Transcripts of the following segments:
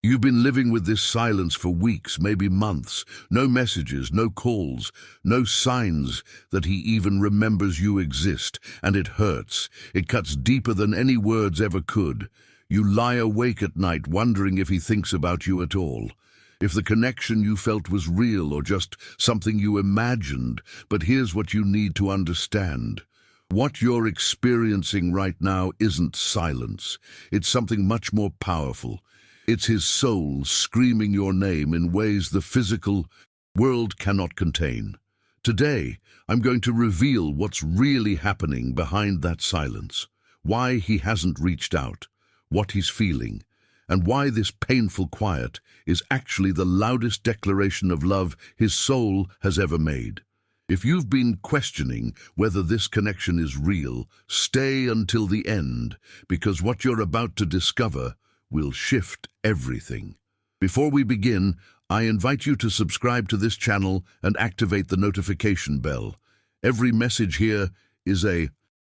You've been living with this silence for weeks, maybe months. No messages, no calls, no signs that he even remembers you exist. And it hurts. It cuts deeper than any words ever could. You lie awake at night wondering if he thinks about you at all. If the connection you felt was real or just something you imagined. But here's what you need to understand. What you're experiencing right now isn't silence. It's something much more powerful. It's his soul screaming your name in ways the physical world cannot contain. Today, I'm going to reveal what's really happening behind that silence, why he hasn't reached out, what he's feeling, and why this painful quiet is actually the loudest declaration of love his soul has ever made. If you've been questioning whether this connection is real, stay until the end, because what you're about to discover will shift everything. Before we begin, I invite you to subscribe to this channel and activate the notification bell. Every message here is a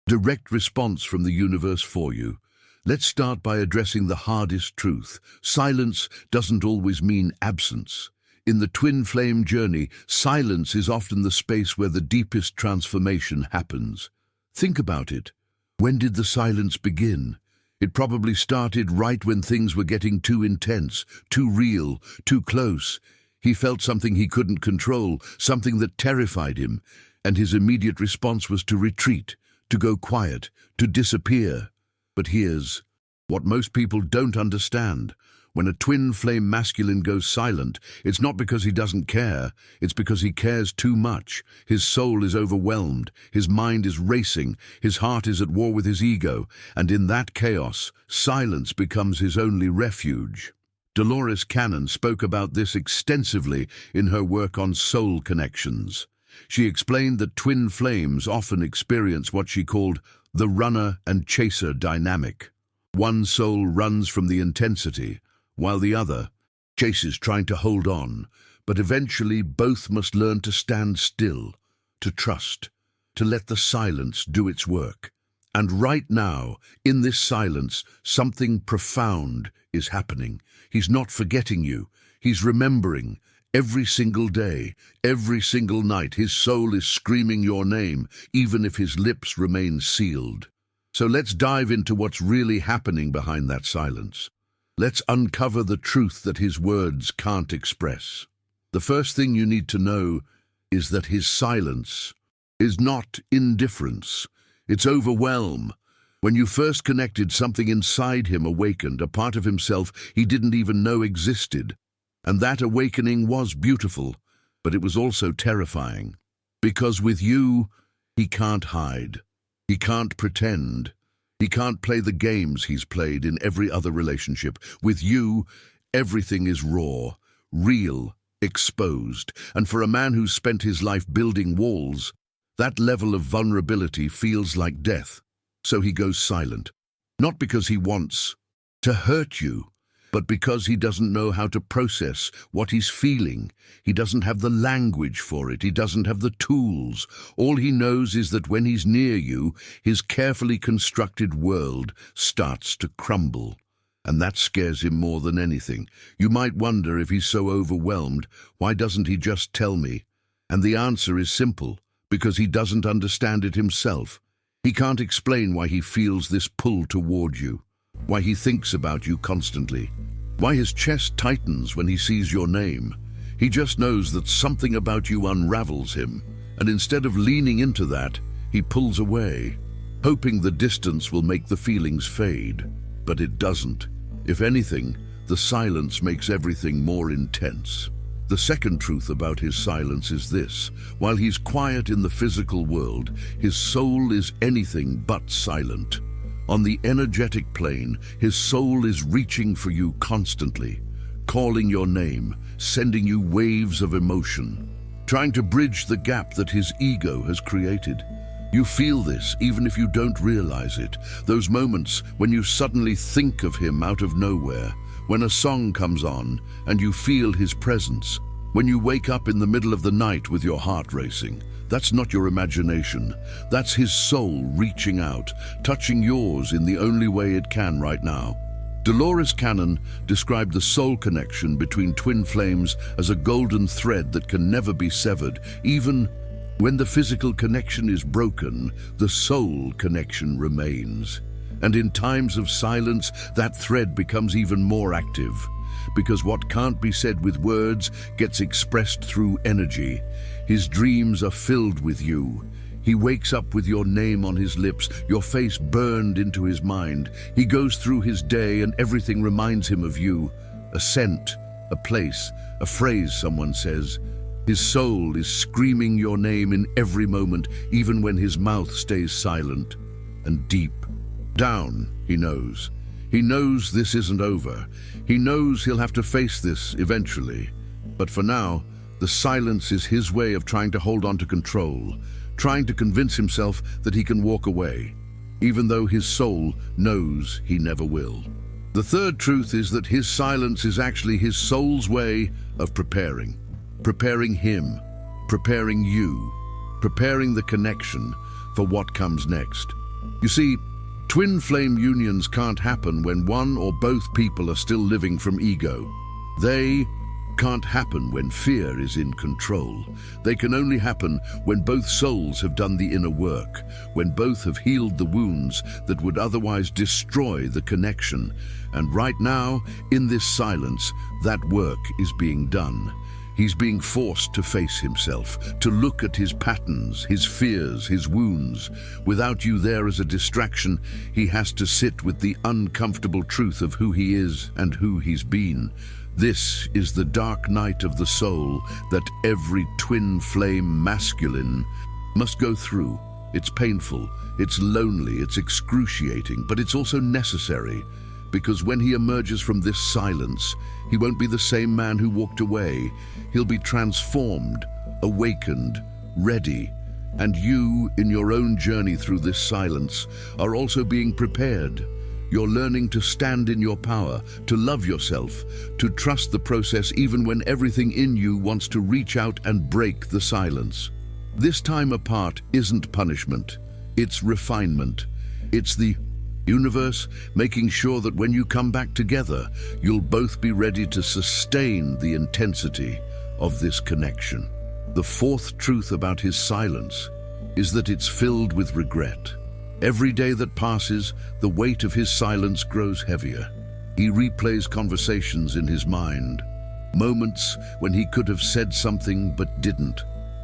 direct response from the universe for you. Let's start by addressing the hardest truth. Silence doesn't always mean absence. In the twin flame journey, silence is often the space where the deepest transformation happens. Think about it. When did the silence begin? It probably started right when things were getting too intense, too real, too close. He felt something he couldn't control, something that terrified him, and his immediate response was to retreat, to go quiet, to disappear. But here's what most people don't understand. When a twin flame masculine goes silent, it's not because he doesn't care, it's because he cares too much. His soul is overwhelmed, his mind is racing, his heart is at war with his ego, and in that chaos, silence becomes his only refuge. Dolores Cannon spoke about this extensively in her work on soul connections. She explained that twin flames often experience what she called the runner and chaser dynamic. One soul runs from the intensity, while the other chases, trying to hold on, but eventually both must learn to stand still, to trust, to let the silence do its work. And right now, in this silence, something profound is happening. He's not forgetting you, he's remembering. Every single day, every single night, his soul is screaming your name, even if his lips remain sealed. So let's dive into what's really happening behind that silence. Let's uncover the truth that his words can't express. The first thing you need to know is that his silence is not indifference. It's overwhelm. When you first connected, something inside him awakened, a part of himself he didn't even know existed. And that awakening was beautiful, but it was also terrifying. Because with you, he can't hide. He can't pretend. He can't play the games he's played in every other relationship. With you, everything is raw, real, exposed. And for a man who's spent his life building walls, that level of vulnerability feels like death. So he goes silent. Not because he wants to hurt you, but because he doesn't know how to process what he's feeling. He doesn't have the language for it. He doesn't have the tools. All he knows is that when he's near you, his carefully constructed world starts to crumble. And that scares him more than anything. You might wonder, if he's so overwhelmed, why doesn't he just tell me? And the answer is simple: because he doesn't understand it himself. He can't explain why he feels this pull toward you, why he thinks about you constantly, why his chest tightens when he sees your name. He just knows that something about you unravels him, and instead of leaning into that, he pulls away, hoping the distance will make the feelings fade. But it doesn't. If anything, the silence makes everything more intense. The second truth about his silence is this: while he's quiet in the physical world, his soul is anything but silent. On the energetic plane, his soul is reaching for you constantly, calling your name, sending you waves of emotion, trying to bridge the gap that his ego has created. You feel this even if you don't realize it. Those moments when you suddenly think of him out of nowhere, when a song comes on and you feel his presence, when you wake up in the middle of the night with your heart racing. That's not your imagination. That's his soul reaching out, touching yours in the only way it can right now. Dolores Cannon described the soul connection between twin flames as a golden thread that can never be severed. Even when the physical connection is broken, the soul connection remains. And in times of silence, that thread becomes even more active, because what can't be said with words gets expressed through energy. His dreams are filled with you. He wakes up with your name on his lips, your face burned into his mind. He goes through his day and everything reminds him of you. A scent, a place, a phrase someone says. His soul is screaming your name in every moment, even when his mouth stays silent. And deep down, he knows. He knows this isn't over. He knows he'll have to face this eventually. But for now, the silence is his way of trying to hold on to control, trying to convince himself that he can walk away, even though his soul knows he never will. The third truth is that his silence is actually his soul's way of preparing him, preparing you, preparing the connection for what comes next. You see, twin flame unions can't happen when one or both people are still living from ego. They can't happen when fear is in control. They can only happen when both souls have done the inner work, when both have healed the wounds that would otherwise destroy the connection. And right now, in this silence, that work is being done. He's being forced to face himself, to look at his patterns, his fears, his wounds. Without you there as a distraction, he has to sit with the uncomfortable truth of who he is and who he's been. This is the dark night of the soul that every twin flame masculine must go through. It's painful, it's lonely, it's excruciating, but it's also necessary. Because when he emerges from this silence, he won't be the same man who walked away. He'll be transformed, awakened, ready. And you, in your own journey through this silence, are also being prepared. You're learning to stand in your power, to love yourself, to trust the process even when everything in you wants to reach out and break the silence. This time apart isn't punishment, it's refinement. It's the universe making sure that when you come back together, you'll both be ready to sustain the intensity of this connection. The fourth truth about his silence is that it's filled with regret. Every day that passes, the weight of his silence grows heavier. He replays conversations in his mind, moments when he could have said something but didn't,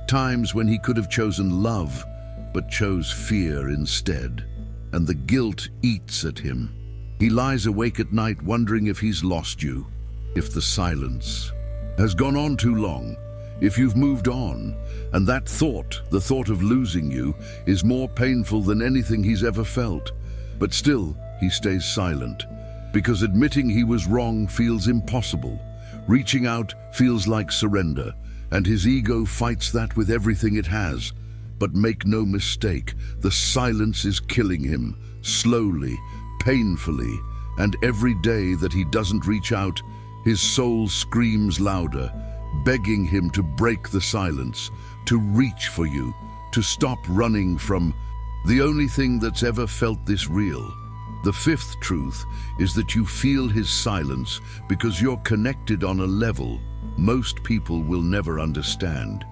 times when he could have chosen love but chose fear instead. And the guilt eats at him. He lies awake at night wondering if he's lost you, if the silence has gone on too long, if you've moved on, and that thought, the thought of losing you, is more painful than anything he's ever felt. But still, he stays silent, because admitting he was wrong feels impossible. Reaching out feels like surrender, and his ego fights that with everything it has. But make no mistake, the silence is killing him, slowly, painfully, and every day that he doesn't reach out, his soul screams louder, begging him to break the silence, to reach for you, to stop running from the only thing that's ever felt this real. The fifth truth is that you feel his silence because you're connected on a level most people will never understand.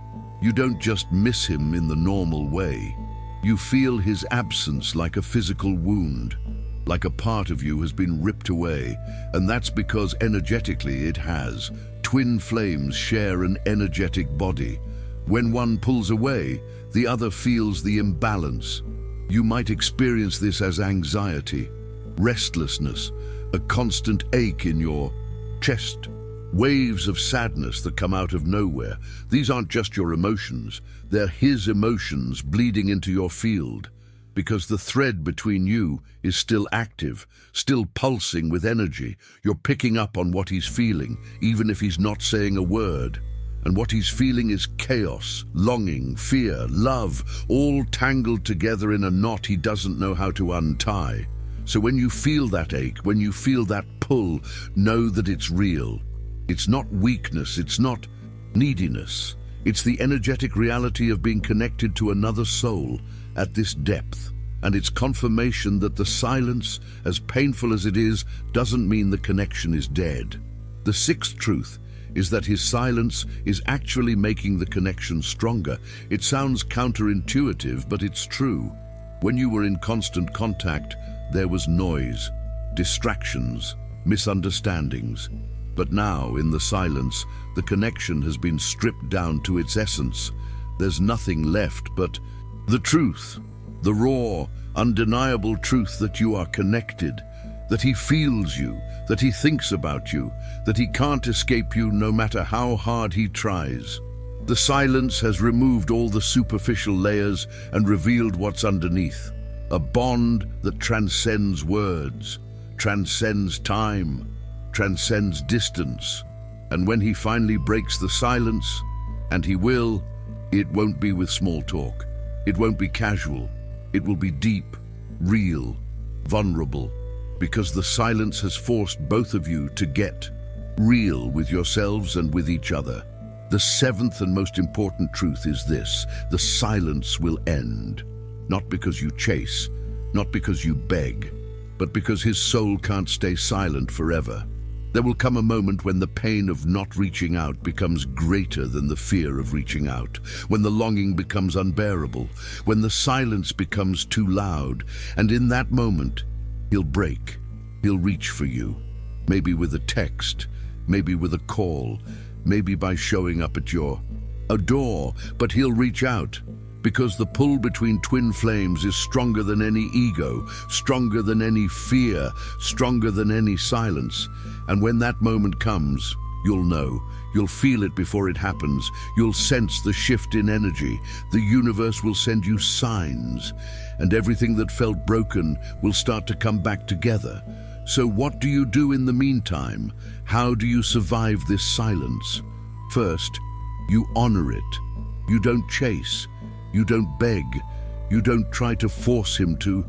You don't just miss him in the normal way. You feel his absence like a physical wound, like a part of you has been ripped away, and that's because energetically it has. Twin flames share an energetic body. When one pulls away, the other feels the imbalance. You might experience this as anxiety, restlessness, a constant ache in your chest, waves of sadness that come out of nowhere. These aren't just your emotions, they're his emotions bleeding into your field, because the thread between you is still active, still pulsing with energy. You're picking up on what he's feeling, even if he's not saying a word. And what he's feeling is chaos, longing, fear, love, all tangled together in a knot he doesn't know how to untie. So when you feel that ache, when you feel that pull, know that it's real. It's not weakness, it's not neediness. It's the energetic reality of being connected to another soul at this depth. and it's confirmation that the silence, as painful as it is, doesn't mean the connection is dead. The sixth truth is that his silence is actually making the connection stronger. It sounds counterintuitive, but it's true. When you were in constant contact, there was noise, distractions, misunderstandings. But now, in the silence, the connection has been stripped down to its essence. There's nothing left but the truth, the raw, undeniable truth that you are connected, that he feels you, that he thinks about you, that he can't escape you no matter how hard he tries. The silence has removed all the superficial layers and revealed what's underneath. A bond that transcends words, transcends time, transcends distance. And when he finally breaks the silence, and he will, it won't be with small talk. It won't be casual. It will be deep, real, vulnerable, because the silence has forced both of you to get real with yourselves and with each other. The seventh and most important truth is this: the silence will end. Not because you chase, not because you beg, but because his soul can't stay silent forever. There will come a moment when the pain of not reaching out becomes greater than the fear of reaching out, when the longing becomes unbearable, when the silence becomes too loud, and in that moment, he'll break. He'll reach for you, maybe with a text, maybe with a call, maybe by showing up at your door, but he'll reach out. Because the pull between twin flames is stronger than any ego, stronger than any fear, stronger than any silence. And when that moment comes, you'll know. You'll feel it before it happens. You'll sense the shift in energy. The universe will send you signs, and everything that felt broken will start to come back together. So what do you do in the meantime? How do you survive this silence? First, you honor it. You don't chase. You don't beg. You don't try to force him to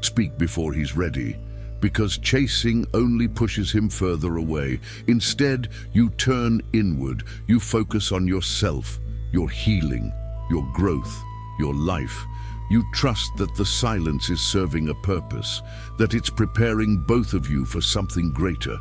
speak before he's ready, because chasing only pushes him further away. Instead, you turn inward. You focus on yourself, your healing, your growth, your life. You trust that the silence is serving a purpose, that it's preparing both of you for something greater.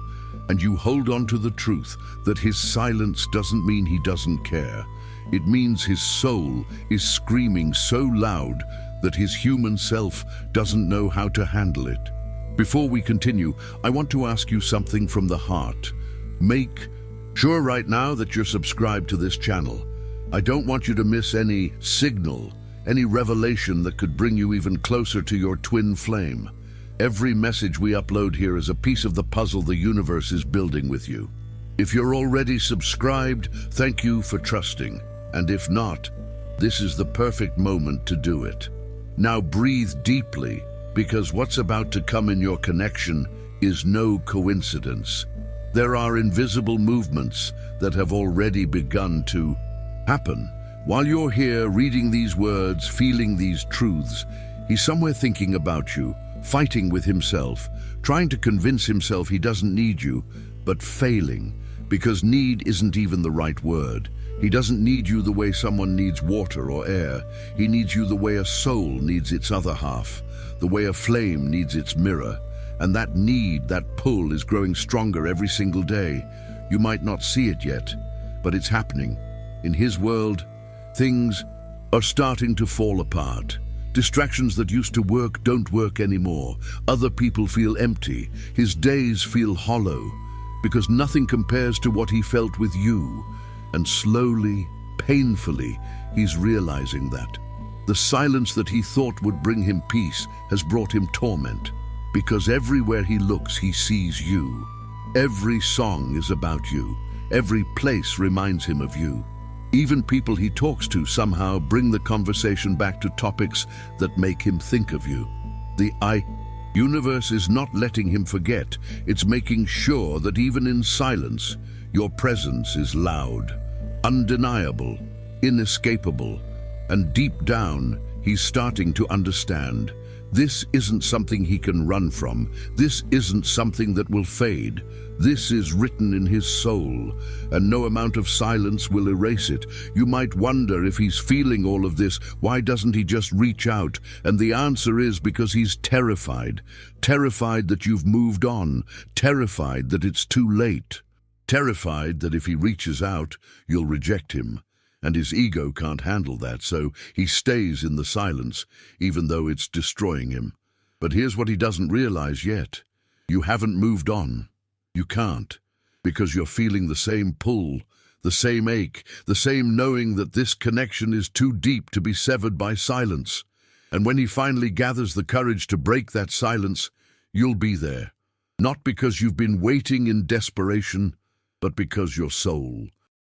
And you hold on to the truth that his silence doesn't mean he doesn't care. It means his soul is screaming so loud that his human self doesn't know how to handle it. Before we continue, I want to ask you something from the heart. Make sure right now that you're subscribed to this channel. I don't want you to miss any signal, any revelation that could bring you even closer to your twin flame. Every message we upload here is a piece of the puzzle the universe is building with you. If you're already subscribed, thank you for trusting. And if not, this is the perfect moment to do it. Now breathe deeply, because what's about to come in your connection is no coincidence. There are invisible movements that have already begun to happen. While you're here reading these words, feeling these truths, he's somewhere thinking about you, fighting with himself, trying to convince himself he doesn't need you, but failing, because need isn't even the right word. He doesn't need you the way someone needs water or air. He needs you the way a soul needs its other half, the way a flame needs its mirror. And that need, that pull, is growing stronger every single day. You might not see it yet, but it's happening. In his world, things are starting to fall apart. Distractions that used to work don't work anymore. Other people feel empty. His days feel hollow, because nothing compares to what he felt with you. And slowly, painfully, he's realizing that. The silence that he thought would bring him peace has brought him torment, because everywhere he looks, he sees you. Every song is about you. Every place reminds him of you. Even people he talks to somehow bring the conversation back to topics that make him think of you. The universe is not letting him forget. It's making sure that even in silence, your presence is loud, undeniable, inescapable, and deep down, he's starting to understand This isn't something he can run from. This isn't something that will fade. This is written in his soul, and no amount of silence will erase it. You might wonder if he's feeling all of this, why doesn't he just reach out? And the answer is because he's terrified. Terrified that you've moved on. Terrified that it's too late. Terrified that if he reaches out, you'll reject him. And his ego can't handle that, so he stays in the silence, even though it's destroying him. But here's what he doesn't realize yet. You haven't moved on. You can't, because you're feeling the same pull, the same ache, the same knowing that this connection is too deep to be severed by silence. And when he finally gathers the courage to break that silence, you'll be there. Not because you've been waiting in desperation, but because your soul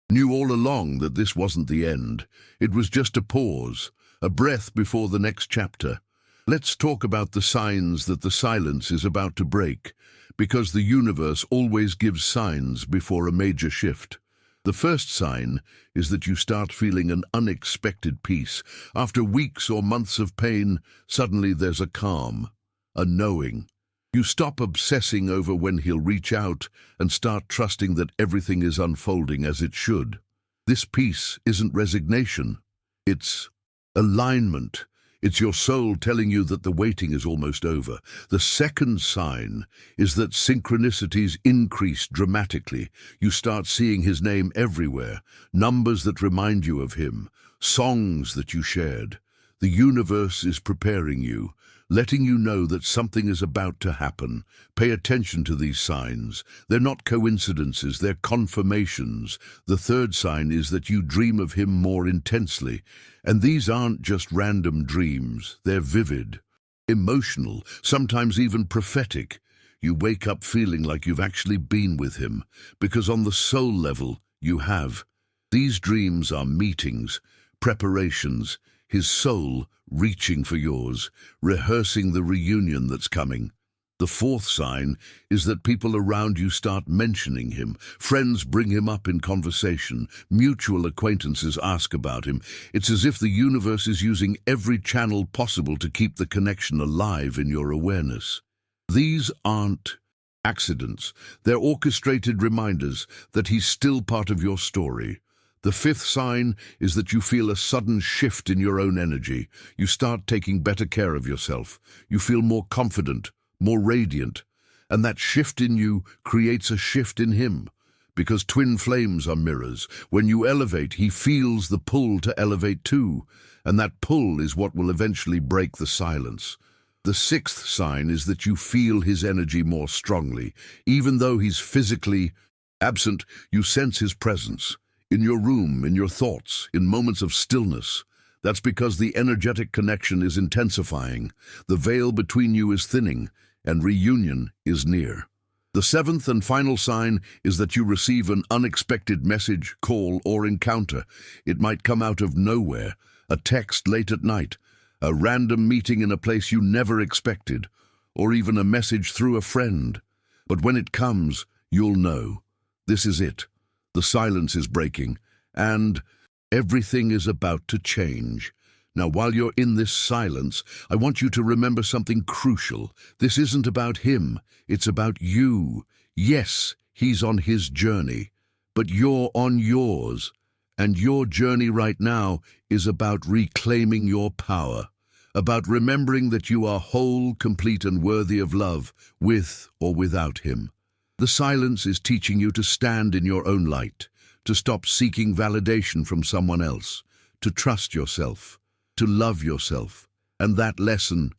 knew all along that this wasn't the end. It was just a pause, a breath before the next chapter. Let's talk about the signs that the silence is about to break, because the universe always gives signs before a major shift. The first sign is that you start feeling an unexpected peace. After weeks or months of pain, suddenly there's a calm, a knowing. You stop obsessing over when he'll reach out and start trusting that everything is unfolding as it should. This peace isn't resignation. It's alignment. It's your soul telling you that the waiting is almost over. The second sign is that synchronicities increase dramatically. You start seeing his name everywhere, numbers that remind you of him, songs that you shared. The universe is preparing you, letting you know that something is about to happen. Pay attention to these signs. They're not coincidences, they're confirmations. The third sign is that you dream of him more intensely. And these aren't just random dreams, they're vivid, emotional, sometimes even prophetic. You wake up feeling like you've actually been with him, because on the soul level, you have. These dreams are meetings, preparations, his soul reaching for yours, rehearsing the reunion that's coming. The fourth sign is that people around you start mentioning him. Friends bring him up in conversation. Mutual acquaintances ask about him. It's as if the universe is using every channel possible to keep the connection alive in your awareness. These aren't accidents. They're orchestrated reminders that he's still part of your story. The fifth sign is that you feel a sudden shift in your own energy. You start taking better care of yourself. You feel more confident, more radiant. And that shift in you creates a shift in him. Because twin flames are mirrors. When you elevate, he feels the pull to elevate too. And that pull is what will eventually break the silence. The sixth sign is that you feel his energy more strongly. Even though he's physically absent, you sense his presence. In your room, in your thoughts, in moments of stillness. That's because the energetic connection is intensifying, the veil between you is thinning, and reunion is near. The seventh and final sign is that you receive an unexpected message, call, or encounter. It might come out of nowhere, a text late at night, a random meeting in a place you never expected, or even a message through a friend. But when it comes, you'll know. This is it. The silence is breaking, and everything is about to change. Now, while you're in this silence, I want you to remember something crucial. This isn't about him, it's about you. Yes, he's on his journey, but you're on yours. And your journey right now is about reclaiming your power, about remembering that you are whole, complete, and worthy of love, with or without him. The silence is teaching you to stand in your own light, to stop seeking validation from someone else, to trust yourself, to love yourself. And that lesson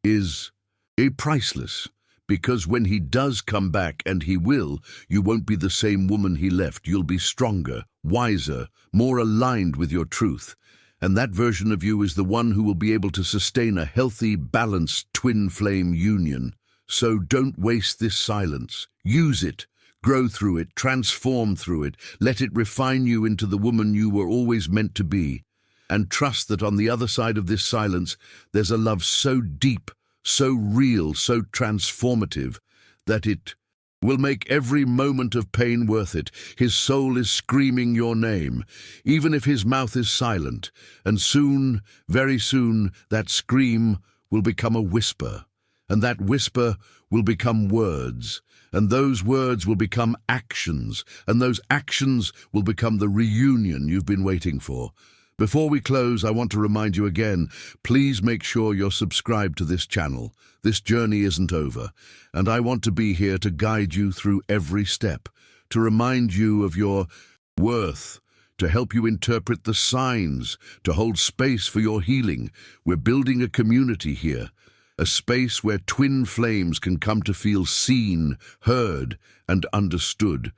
is priceless, because when he does come back, and he will, you won't be the same woman he left. You'll be stronger, wiser, more aligned with your truth. And that version of you is the one who will be able to sustain a healthy, balanced twin flame union. So don't waste this silence. Use it. Grow through it. Transform through it. Let it refine you into the woman you were always meant to be. And trust that on the other side of this silence, there's a love so deep, so real, so transformative, that it will make every moment of pain worth it. His soul is screaming your name, even if his mouth is silent. And soon, very soon, that scream will become a whisper, and that whisper will become words, and those words will become actions, and those actions will become the reunion you've been waiting for. Before we close, I want to remind you again, please make sure you're subscribed to this channel. This journey isn't over, and I want to be here to guide you through every step, to remind you of your worth, to help you interpret the signs, to hold space for your healing. We're building a community here, a space where twin flames can come to feel seen, heard, and understood,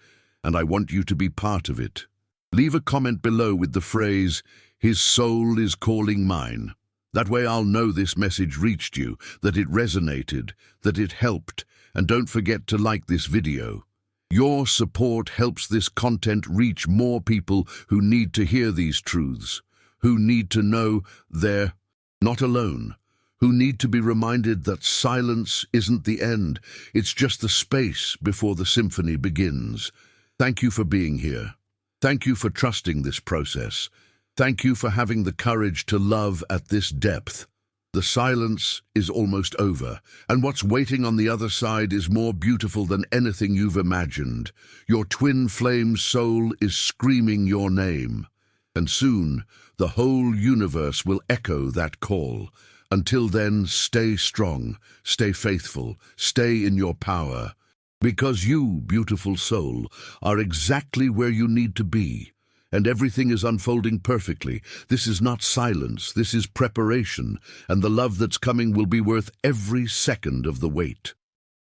and I want you to be part of it. Leave a comment below with the phrase, "His soul is calling mine." That way I'll know this message reached you, that it resonated, that it helped, and don't forget to like this video. Your support helps this content reach more people who need to hear these truths, who need to know they're not alone, who need to be reminded that silence isn't the end, it's just the space before the symphony begins. Thank you for being here. Thank you for trusting this process. Thank you for having the courage to love at this depth. The silence is almost over, and what's waiting on the other side is more beautiful than anything you've imagined. Your twin flame soul is screaming your name, and soon the whole universe will echo that call. Until then, stay strong, stay faithful, stay in your power, because you, beautiful soul, are exactly where you need to be. And everything is unfolding perfectly. This is not silence, this is preparation, and the love that's coming will be worth every second of the wait.